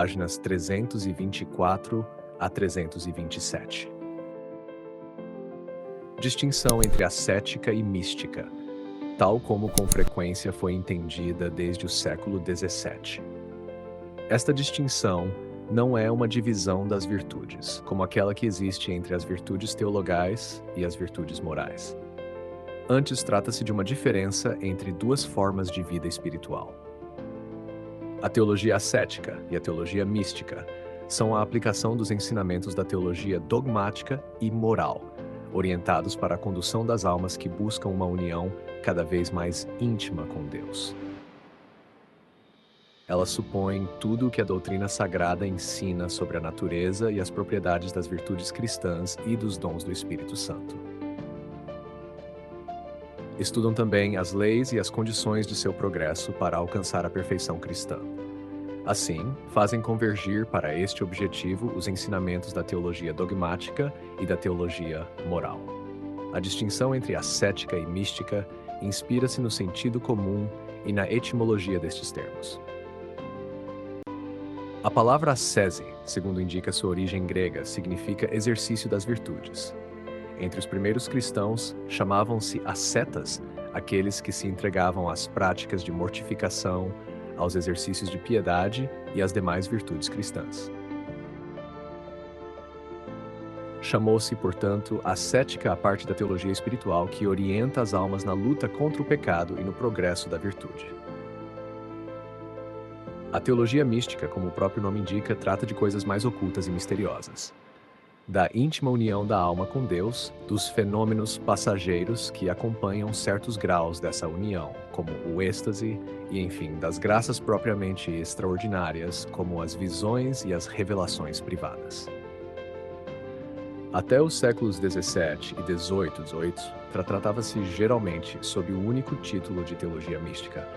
páginas 324 a 327. Distinção entre ascética e mística, tal como com frequência foi entendida desde o século XVII. Esta distinção não é uma divisão das virtudes, como aquela que existe entre as virtudes teologais e as virtudes morais. Antes, trata-se de uma diferença entre duas formas de vida espiritual. A teologia ascética e a teologia mística são a aplicação dos ensinamentos da teologia dogmática e moral, orientados para a condução das almas que buscam uma união cada vez mais íntima com Deus. Elas supõem tudo o que a doutrina sagrada ensina sobre a natureza e as propriedades das virtudes cristãs e dos dons do Espírito Santo. Estudam também as leis e as condições de seu progresso para alcançar a perfeição cristã. Assim, fazem convergir para este objetivo os ensinamentos da teologia dogmática e da teologia moral. A distinção entre ascética e mística inspira-se no sentido comum e na etimologia destes termos. A palavra ascese, segundo indica sua origem grega, significa exercício das virtudes. Entre os primeiros cristãos, chamavam-se ascetas aqueles que se entregavam às práticas de mortificação, aos exercícios de piedade e às demais virtudes cristãs. Chamou-se, portanto, ascética a parte da teologia espiritual que orienta as almas na luta contra o pecado e no progresso da virtude. A teologia mística, como o próprio nome indica, trata de coisas mais ocultas e misteriosas. Da íntima união da alma com Deus, dos fenômenos passageiros que acompanham certos graus dessa união, como o êxtase, e enfim, das graças propriamente extraordinárias, como as visões e as revelações privadas. Até os séculos XVII e XVIII, tratava-se geralmente sob o único título de teologia mística,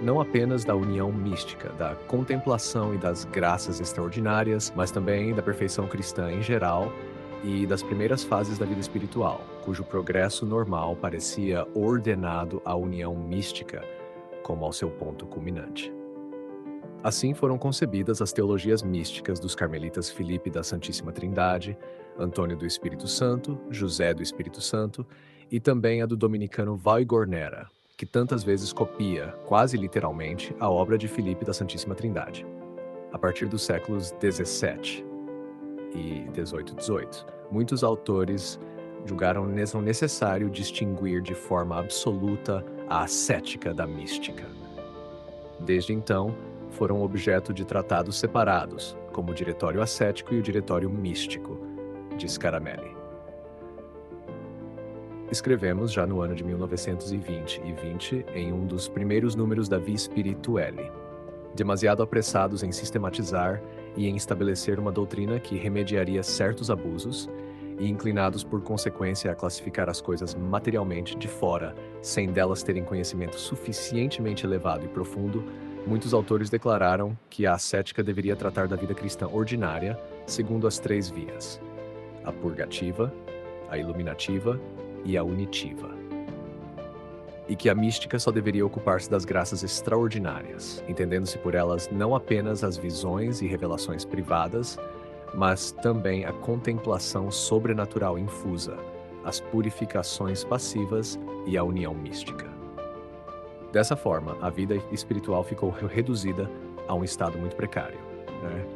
não apenas da união mística, da contemplação e das graças extraordinárias, mas também da perfeição cristã em geral e das primeiras fases da vida espiritual, cujo progresso normal parecia ordenado à união mística, como ao seu ponto culminante. Assim foram concebidas as teologias místicas dos carmelitas Filipe da Santíssima Trindade, Antônio do Espírito Santo, José do Espírito Santo e também a do dominicano Valgornera, que tantas vezes copia, quase literalmente, a obra de Filipe da Santíssima Trindade. A partir dos séculos XVII e XVIII, muitos autores julgaram necessário distinguir de forma absoluta a ascética da mística. Desde então, foram objeto de tratados separados, como o Diretório Ascético e o Diretório Místico, diz Scaramelli. Escrevemos já no ano de 1920 e 20 em um dos primeiros números da Via Spirituale, demasiado apressados em sistematizar e em estabelecer uma doutrina que remediaria certos abusos e inclinados por consequência a classificar as coisas materialmente de fora, sem delas terem conhecimento suficientemente elevado e profundo, muitos autores declararam que a ascética deveria tratar da vida cristã ordinária segundo as três vias: a purgativa, a iluminativa e a unitiva. E que a mística só deveria ocupar-se das graças extraordinárias, entendendo-se por elas não apenas as visões e revelações privadas, mas também a contemplação sobrenatural infusa, as purificações passivas e a união mística. Dessa forma, a vida espiritual ficou reduzida a um estado muito precário, né?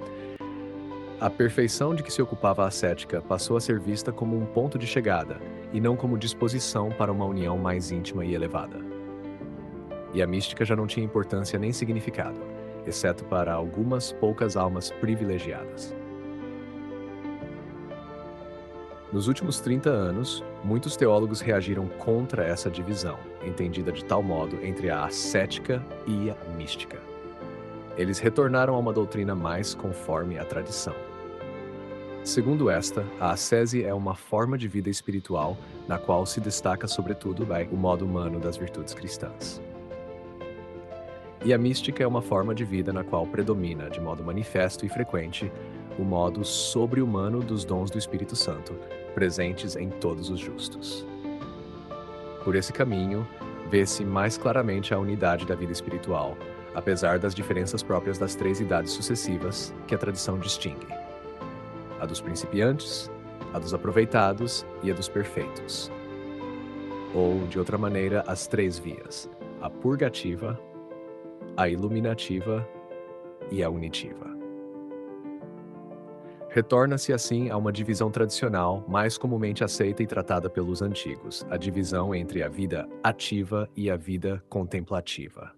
A perfeição de que se ocupava a ascética passou a ser vista como um ponto de chegada e não como disposição para uma união mais íntima e elevada. E a mística já não tinha importância nem significado, exceto para algumas poucas almas privilegiadas. Nos últimos 30 anos, muitos teólogos reagiram contra essa divisão, entendida de tal modo entre a ascética e a mística. Eles retornaram a uma doutrina mais conforme à tradição. Segundo esta, a ascese é uma forma de vida espiritual na qual se destaca, sobretudo, o modo humano das virtudes cristãs. E a mística é uma forma de vida na qual predomina, de modo manifesto e frequente, o modo sobre-humano dos dons do Espírito Santo, presentes em todos os justos. Por esse caminho, vê-se mais claramente a unidade da vida espiritual, apesar das diferenças próprias das 3 idades sucessivas que a tradição distingue: a dos principiantes, a dos aproveitados e a dos perfeitos. Ou, de outra maneira, as 3 vias: a purgativa, a iluminativa e a unitiva. Retorna-se assim a uma divisão tradicional mais comumente aceita e tratada pelos antigos, a divisão entre a vida ativa e a vida contemplativa.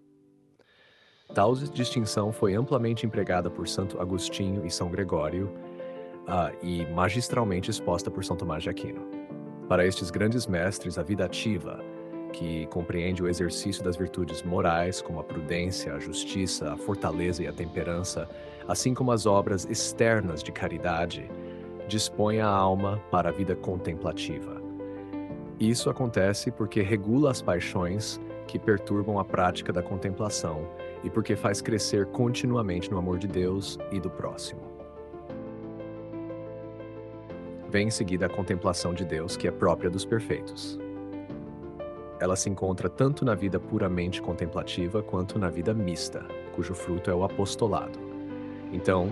Tal distinção foi amplamente empregada por Santo Agostinho e São Gregório, e magistralmente exposta por São Tomás de Aquino. Para estes grandes mestres, a vida ativa, que compreende o exercício das virtudes morais, como a prudência, a justiça, a fortaleza e a temperança, assim como as obras externas de caridade, dispõe a alma para a vida contemplativa. Isso acontece porque regula as paixões que perturbam a prática da contemplação e porque faz crescer continuamente no amor de Deus e do próximo. Vem em seguida a contemplação de Deus, que é própria dos perfeitos. Ela se encontra tanto na vida puramente contemplativa quanto na vida mista, cujo fruto é o apostolado. Então,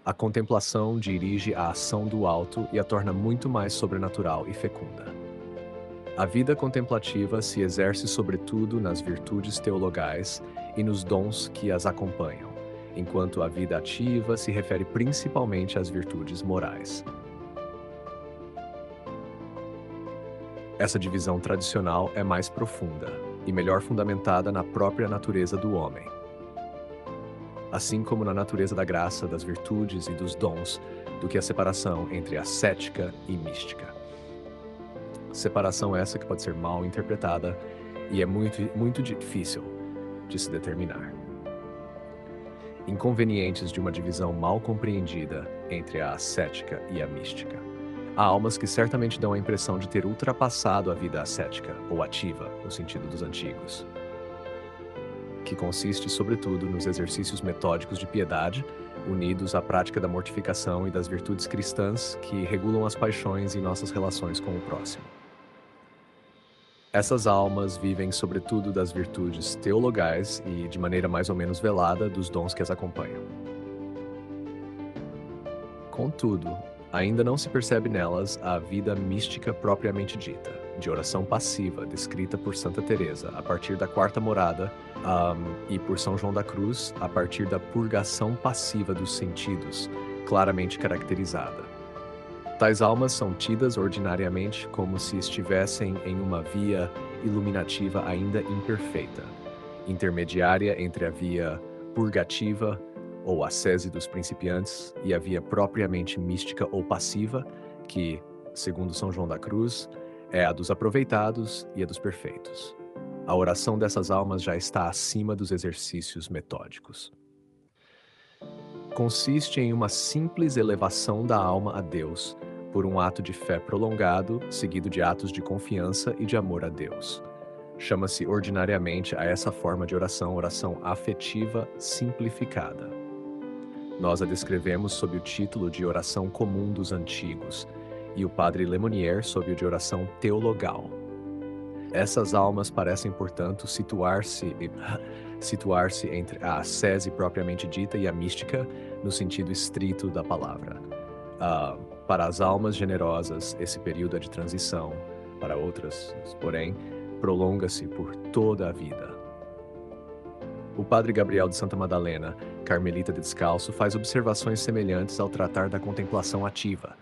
a contemplação dirige a ação do alto e a torna muito mais sobrenatural e fecunda. A vida contemplativa se exerce sobretudo nas virtudes teologais e nos dons que as acompanham, enquanto a vida ativa se refere principalmente às virtudes morais. Essa divisão tradicional é mais profunda e melhor fundamentada na própria natureza do homem, assim como na natureza da graça, das virtudes e dos dons, do que a separação entre ascética e mística. Separação essa que pode ser mal interpretada e é muito difícil de se determinar. Inconvenientes de uma divisão mal compreendida entre a ascética e a mística. Há almas que certamente dão a impressão de ter ultrapassado a vida ascética, ou ativa, no sentido dos antigos, que consiste, sobretudo, nos exercícios metódicos de piedade, unidos à prática da mortificação e das virtudes cristãs que regulam as paixões e nossas relações com o próximo. Essas almas vivem, sobretudo, das virtudes teologais e, de maneira mais ou menos velada, dos dons que as acompanham. Contudo, ainda não se percebe nelas a vida mística propriamente dita, de oração passiva, descrita por Santa Teresa a partir da 4ª morada, e por São João da Cruz a partir da purgação passiva dos sentidos, claramente caracterizada. Tais almas são tidas ordinariamente como se estivessem em uma via iluminativa ainda imperfeita, intermediária entre a via purgativa ou ascese dos principiantes e a via propriamente mística ou passiva, que, segundo São João da Cruz, é a dos aproveitados e a dos perfeitos. A oração dessas almas já está acima dos exercícios metódicos. Consiste em uma simples elevação da alma a Deus, por um ato de fé prolongado, seguido de atos de confiança e de amor a Deus. Chama-se ordinariamente a essa forma de oração afetiva simplificada. Nós a descrevemos sob o título de oração comum dos antigos, e o padre Lemonnier sob o de oração teologal. Essas almas parecem, portanto, situar-se entre a ascese propriamente dita e a mística, no sentido estrito da palavra. Para as almas generosas, esse período é de transição. Para outras, porém, prolonga-se por toda a vida. O padre Gabriel de Santa Madalena, carmelita descalço, faz observações semelhantes ao tratar da contemplação ativa,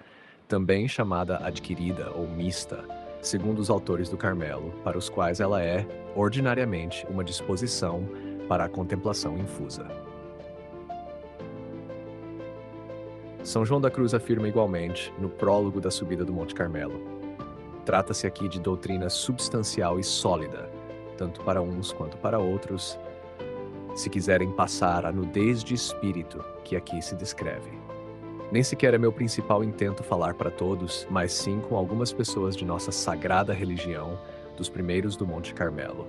também chamada adquirida ou mista, segundo os autores do Carmelo, para os quais ela é, ordinariamente, uma disposição para a contemplação infusa. São João da Cruz afirma igualmente, no prólogo da subida do Monte Carmelo: trata-se aqui de doutrina substancial e sólida, tanto para uns quanto para outros, se quiserem passar a nudez de espírito que aqui se descreve. Nem sequer é meu principal intento falar para todos, mas sim com algumas pessoas de nossa sagrada religião, dos primeiros do Monte Carmelo,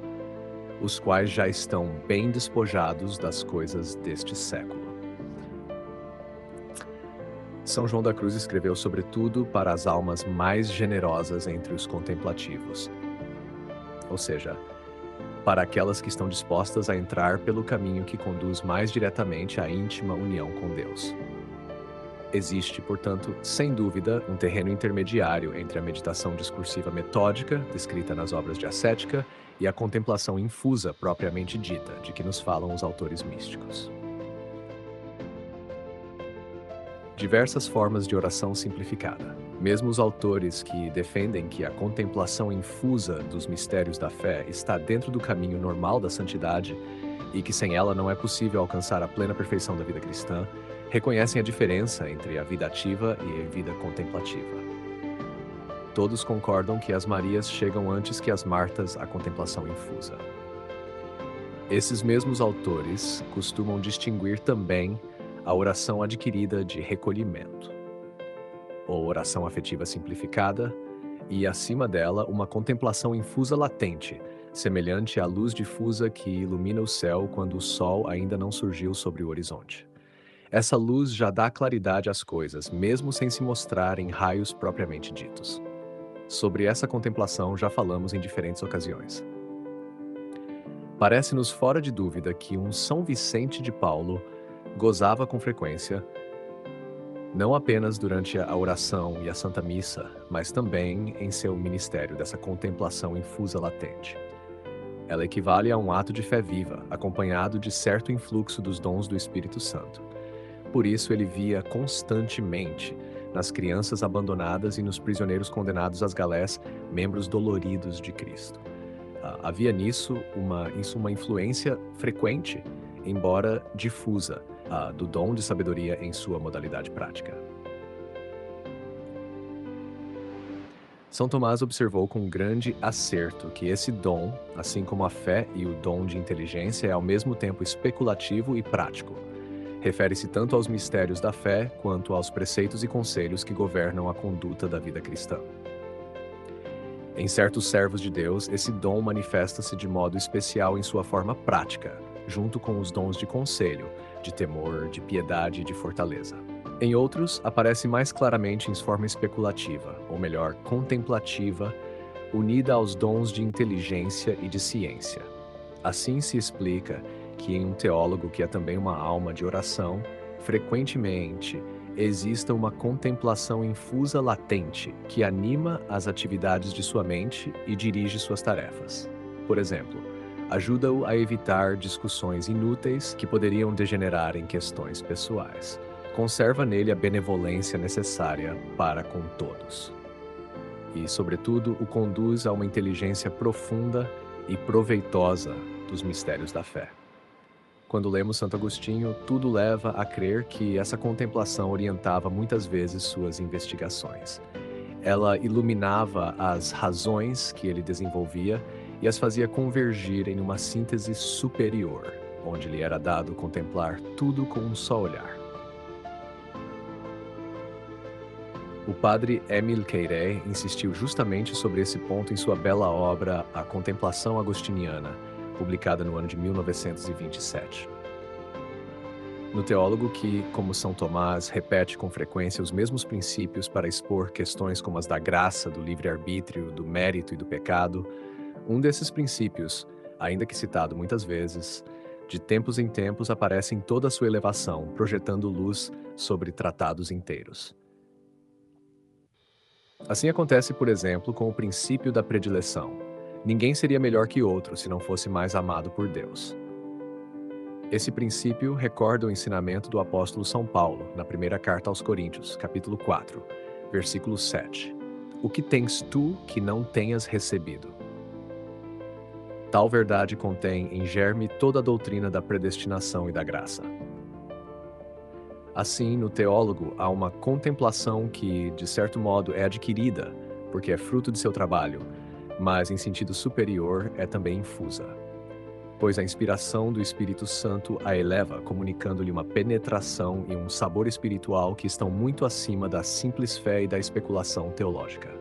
os quais já estão bem despojados das coisas deste século. São João da Cruz escreveu sobretudo para as almas mais generosas entre os contemplativos. Ou seja, para aquelas que estão dispostas a entrar pelo caminho que conduz mais diretamente à íntima união com Deus. Existe, portanto, sem dúvida, um terreno intermediário entre a meditação discursiva metódica, descrita nas obras de ascética, e a contemplação infusa propriamente dita, de que nos falam os autores místicos. Diversas formas de oração simplificada. Mesmo os autores que defendem que a contemplação infusa dos mistérios da fé está dentro do caminho normal da santidade e que sem ela não é possível alcançar a plena perfeição da vida cristã, reconhecem a diferença entre a vida ativa e a vida contemplativa. Todos concordam que as Marias chegam antes que as Martas à contemplação infusa. Esses mesmos autores costumam distinguir também a oração adquirida de recolhimento, ou oração afetiva simplificada, e, acima dela, uma contemplação infusa latente, semelhante à luz difusa que ilumina o céu quando o sol ainda não surgiu sobre o horizonte. Essa luz já dá claridade às coisas, mesmo sem se mostrar em raios propriamente ditos. Sobre essa contemplação já falamos em diferentes ocasiões. Parece-nos fora de dúvida que um São Vicente de Paulo gozava com frequência, não apenas durante a oração e a Santa Missa, mas também em seu ministério dessa contemplação infusa latente. Ela equivale a um ato de fé viva, acompanhado de certo influxo dos dons do Espírito Santo. Por isso ele via constantemente nas crianças abandonadas e nos prisioneiros condenados às galés membros doloridos de Cristo. Havia nisso uma influência frequente, embora difusa, do dom de sabedoria em sua modalidade prática. São Tomás observou com grande acerto que esse dom, assim como a fé e o dom de inteligência, é ao mesmo tempo especulativo e prático. Refere-se tanto aos mistérios da fé quanto aos preceitos e conselhos que governam a conduta da vida cristã. Em certos servos de Deus, esse dom manifesta-se de modo especial em sua forma prática, junto com os dons de conselho, de temor, de piedade e de fortaleza. Em outros, aparece mais claramente em forma especulativa, ou melhor, contemplativa, unida aos dons de inteligência e de ciência. Assim se explica que em um teólogo que é também uma alma de oração, frequentemente exista uma contemplação infusa latente que anima as atividades de sua mente e dirige suas tarefas. Por exemplo, ajuda-o a evitar discussões inúteis que poderiam degenerar em questões pessoais. Conserva nele a benevolência necessária para com todos. E, sobretudo, o conduz a uma inteligência profunda e proveitosa dos mistérios da fé. Quando lemos Santo Agostinho, tudo leva a crer que essa contemplação orientava muitas vezes suas investigações. Ela iluminava as razões que ele desenvolvia e as fazia convergir em uma síntese superior, onde lhe era dado contemplar tudo com um só olhar. O padre Émile Queiré insistiu justamente sobre esse ponto em sua bela obra A Contemplação Agostiniana, publicada no ano de 1927. No teólogo que, como São Tomás, repete com frequência os mesmos princípios para expor questões como as da graça, do livre-arbítrio, do mérito e do pecado, um desses princípios, ainda que citado muitas vezes, de tempos em tempos aparece em toda a sua elevação, projetando luz sobre tratados inteiros. Assim acontece, por exemplo, com o princípio da predileção. Ninguém seria melhor que outro se não fosse mais amado por Deus. Esse princípio recorda o ensinamento do apóstolo São Paulo, na primeira carta aos Coríntios, capítulo 4, versículo 7. O que tens tu que não tenhas recebido? Tal verdade contém em germe toda a doutrina da predestinação e da graça. Assim, no teólogo, há uma contemplação que, de certo modo, é adquirida, porque é fruto de seu trabalho, mas, em sentido superior, é também infusa. Pois a inspiração do Espírito Santo a eleva, comunicando-lhe uma penetração e um sabor espiritual que estão muito acima da simples fé e da especulação teológica.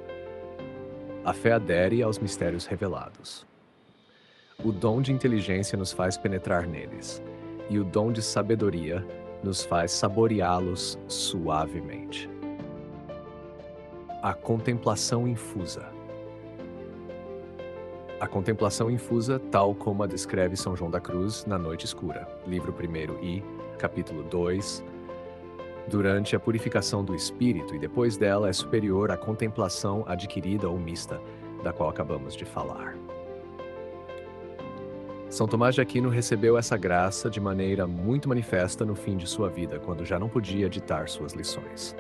A fé adere aos mistérios revelados. O dom de inteligência nos faz penetrar neles, e o dom de sabedoria nos faz saboreá-los suavemente. A contemplação infusa. A contemplação infusa, tal como a descreve São João da Cruz na Noite Escura, livro 1 e capítulo 2, durante a purificação do espírito e depois dela é superior à contemplação adquirida ou mista, da qual acabamos de falar. São Tomás de Aquino recebeu essa graça de maneira muito manifesta no fim de sua vida, quando já não podia ditar suas lições.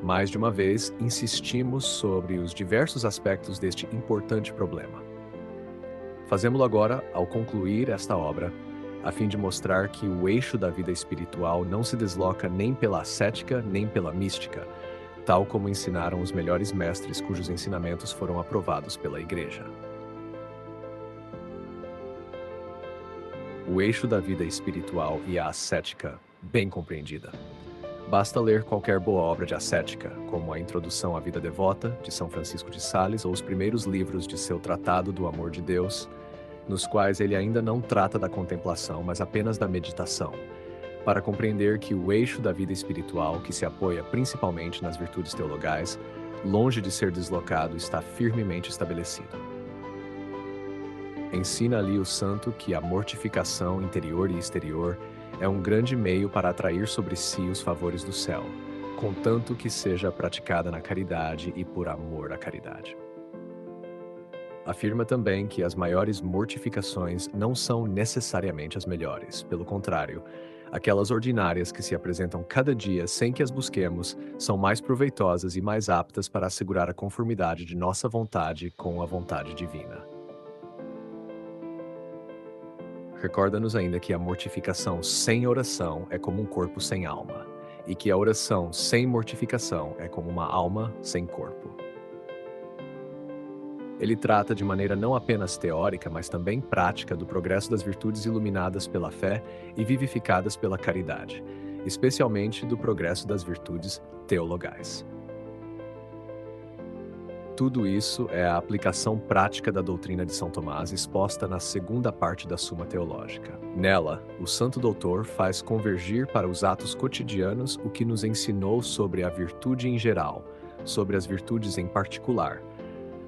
Mais de uma vez, insistimos sobre os diversos aspectos deste importante problema. Fazemo-lo agora ao concluir esta obra, a fim de mostrar que o eixo da vida espiritual não se desloca nem pela ascética nem pela mística, tal como ensinaram os melhores mestres cujos ensinamentos foram aprovados pela Igreja. O eixo da vida espiritual e a ascética, bem compreendida. Basta ler qualquer boa obra de ascética, como a Introdução à Vida Devota, de São Francisco de Sales, ou os primeiros livros de seu Tratado do Amor de Deus, nos quais ele ainda não trata da contemplação, mas apenas da meditação, para compreender que o eixo da vida espiritual, que se apoia principalmente nas virtudes teologais, longe de ser deslocado, está firmemente estabelecido. Ensina ali o santo que a mortificação interior e exterior é um grande meio para atrair sobre si os favores do céu, contanto que seja praticada na caridade e por amor à caridade. Afirma também que as maiores mortificações não são necessariamente as melhores, pelo contrário, aquelas ordinárias que se apresentam cada dia sem que as busquemos são mais proveitosas e mais aptas para assegurar a conformidade de nossa vontade com a vontade divina. Recorda-nos ainda que a mortificação sem oração é como um corpo sem alma, e que a oração sem mortificação é como uma alma sem corpo. Ele trata de maneira não apenas teórica, mas também prática do progresso das virtudes iluminadas pela fé e vivificadas pela caridade, especialmente do progresso das virtudes teologais. Tudo isso é a aplicação prática da doutrina de São Tomás exposta na segunda parte da Suma Teológica. Nela, o Santo Doutor faz convergir para os atos cotidianos o que nos ensinou sobre a virtude em geral, sobre as virtudes em particular,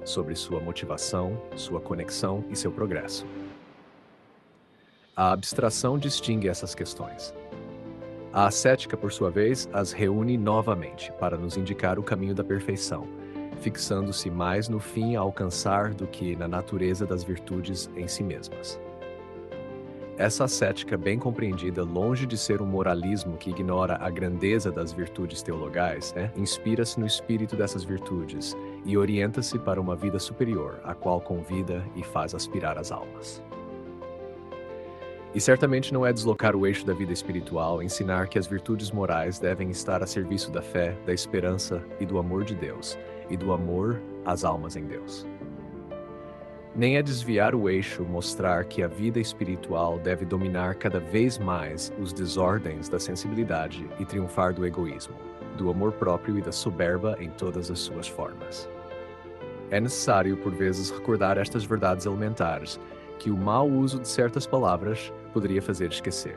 sobre sua motivação, sua conexão e seu progresso. A abstração distingue essas questões. A ascética, por sua vez, as reúne novamente para nos indicar o caminho da perfeição, fixando-se mais no fim a alcançar do que na natureza das virtudes em si mesmas. Essa ascética bem compreendida, longe de ser um moralismo que ignora a grandeza das virtudes teologais, inspira-se no espírito dessas virtudes e orienta-se para uma vida superior, a qual convida e faz aspirar as almas. E certamente não é deslocar o eixo da vida espiritual ensinar que as virtudes morais devem estar a serviço da fé, da esperança e do amor de Deus, e do amor às almas em Deus. Nem é desviar o eixo mostrar que a vida espiritual deve dominar cada vez mais os desordens da sensibilidade e triunfar do egoísmo, do amor próprio e da soberba em todas as suas formas. É necessário, por vezes, recordar estas verdades elementares, que o mau uso de certas palavras poderia fazer esquecer.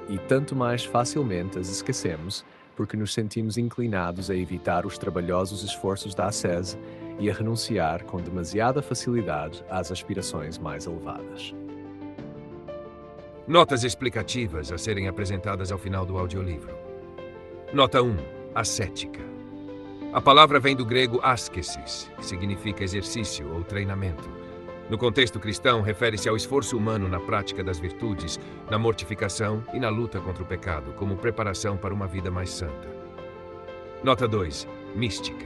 E tanto mais facilmente as esquecemos, porque nos sentimos inclinados a evitar os trabalhosos esforços da ascese e a renunciar com demasiada facilidade às aspirações mais elevadas. Notas explicativas a serem apresentadas ao final do audiolivro. Nota 1. Ascética. A palavra vem do grego askesis, que significa exercício ou treinamento. No contexto cristão, refere-se ao esforço humano na prática das virtudes, na mortificação e na luta contra o pecado, como preparação para uma vida mais santa. Nota 2. Mística.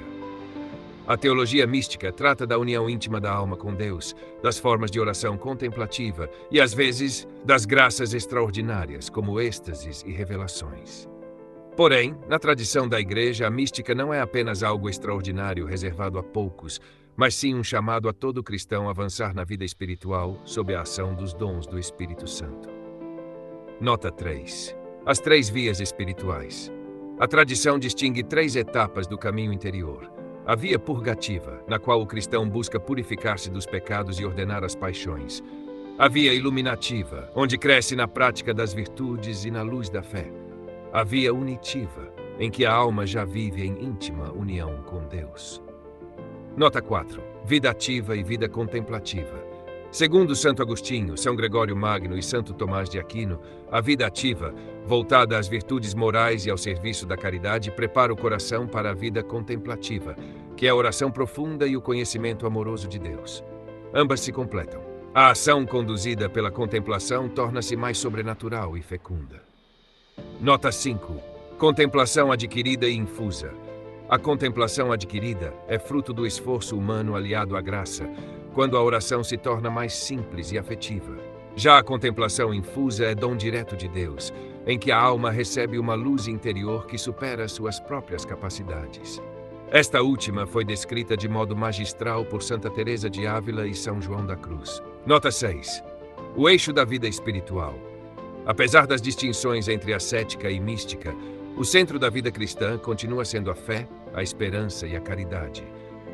A teologia mística trata da união íntima da alma com Deus, das formas de oração contemplativa e, às vezes, das graças extraordinárias, como êxtases e revelações. Porém, na tradição da Igreja, a mística não é apenas algo extraordinário reservado a poucos, mas sim um chamado a todo cristão a avançar na vida espiritual sob a ação dos dons do Espírito Santo. Nota 3. As 3 vias espirituais. A tradição distingue 3 etapas do caminho interior. A via purgativa, na qual o cristão busca purificar-se dos pecados e ordenar as paixões. A via iluminativa, onde cresce na prática das virtudes e na luz da fé. A via unitiva, em que a alma já vive em íntima união com Deus. Nota 4. vida ativa e vida contemplativa. Segundo Santo Agostinho, São Gregório Magno e Santo Tomás de Aquino, a vida ativa, voltada às virtudes morais e ao serviço da caridade, prepara o coração para a vida contemplativa, que é a oração profunda e o conhecimento amoroso de Deus. Ambas se completam. A ação conduzida pela contemplação torna-se mais sobrenatural e fecunda. Nota 5. Contemplação adquirida e infusa. A contemplação adquirida é fruto do esforço humano aliado à graça, quando a oração se torna mais simples e afetiva. Já a contemplação infusa é dom direto de Deus, em que a alma recebe uma luz interior que supera suas próprias capacidades. Esta última foi descrita de modo magistral por Santa Teresa de Ávila e São João da Cruz. Nota 6. O eixo da vida espiritual. Apesar das distinções entre ascética e mística, o centro da vida cristã continua sendo a fé, a esperança e a caridade.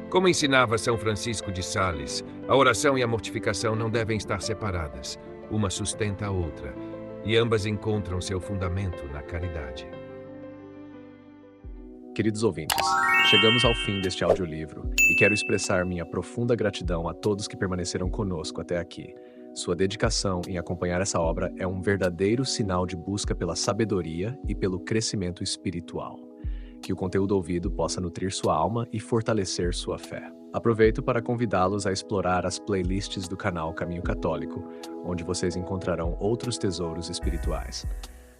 Como ensinava São Francisco de Sales, a oração e a mortificação não devem estar separadas. Uma sustenta a outra, e ambas encontram seu fundamento na caridade. Queridos ouvintes, chegamos ao fim deste audiolivro e quero expressar minha profunda gratidão a todos que permaneceram conosco até aqui. Sua dedicação em acompanhar essa obra é um verdadeiro sinal de busca pela sabedoria e pelo crescimento espiritual. Que o conteúdo ouvido possa nutrir sua alma e fortalecer sua fé. Aproveito para convidá-los a explorar as playlists do canal Caminho Católico, onde vocês encontrarão outros tesouros espirituais.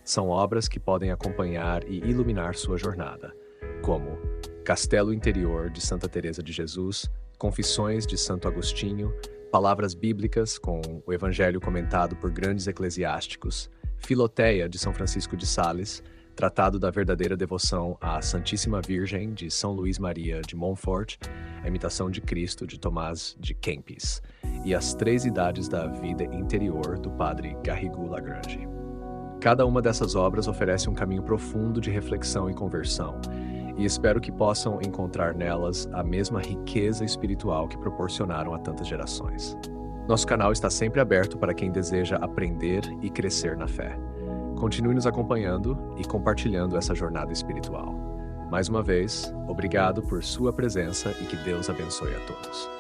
São obras que podem acompanhar e iluminar sua jornada, como Castelo Interior de Santa Teresa de Jesus, Confissões de Santo Agostinho, Palavras Bíblicas com o Evangelho comentado por grandes eclesiásticos, Filoteia de São Francisco de Sales, Tratado da Verdadeira Devoção à Santíssima Virgem, de São Luís Maria de Montfort, A Imitação de Cristo, de Tomás de Kempis, e As Três Idades da Vida Interior, do padre Garrigou Lagrange. Cada uma dessas obras oferece um caminho profundo de reflexão e conversão, e espero que possam encontrar nelas a mesma riqueza espiritual que proporcionaram a tantas gerações. Nosso canal está sempre aberto para quem deseja aprender e crescer na fé. Continue nos acompanhando e compartilhando essa jornada espiritual. Mais uma vez, obrigado por sua presença e que Deus abençoe a todos.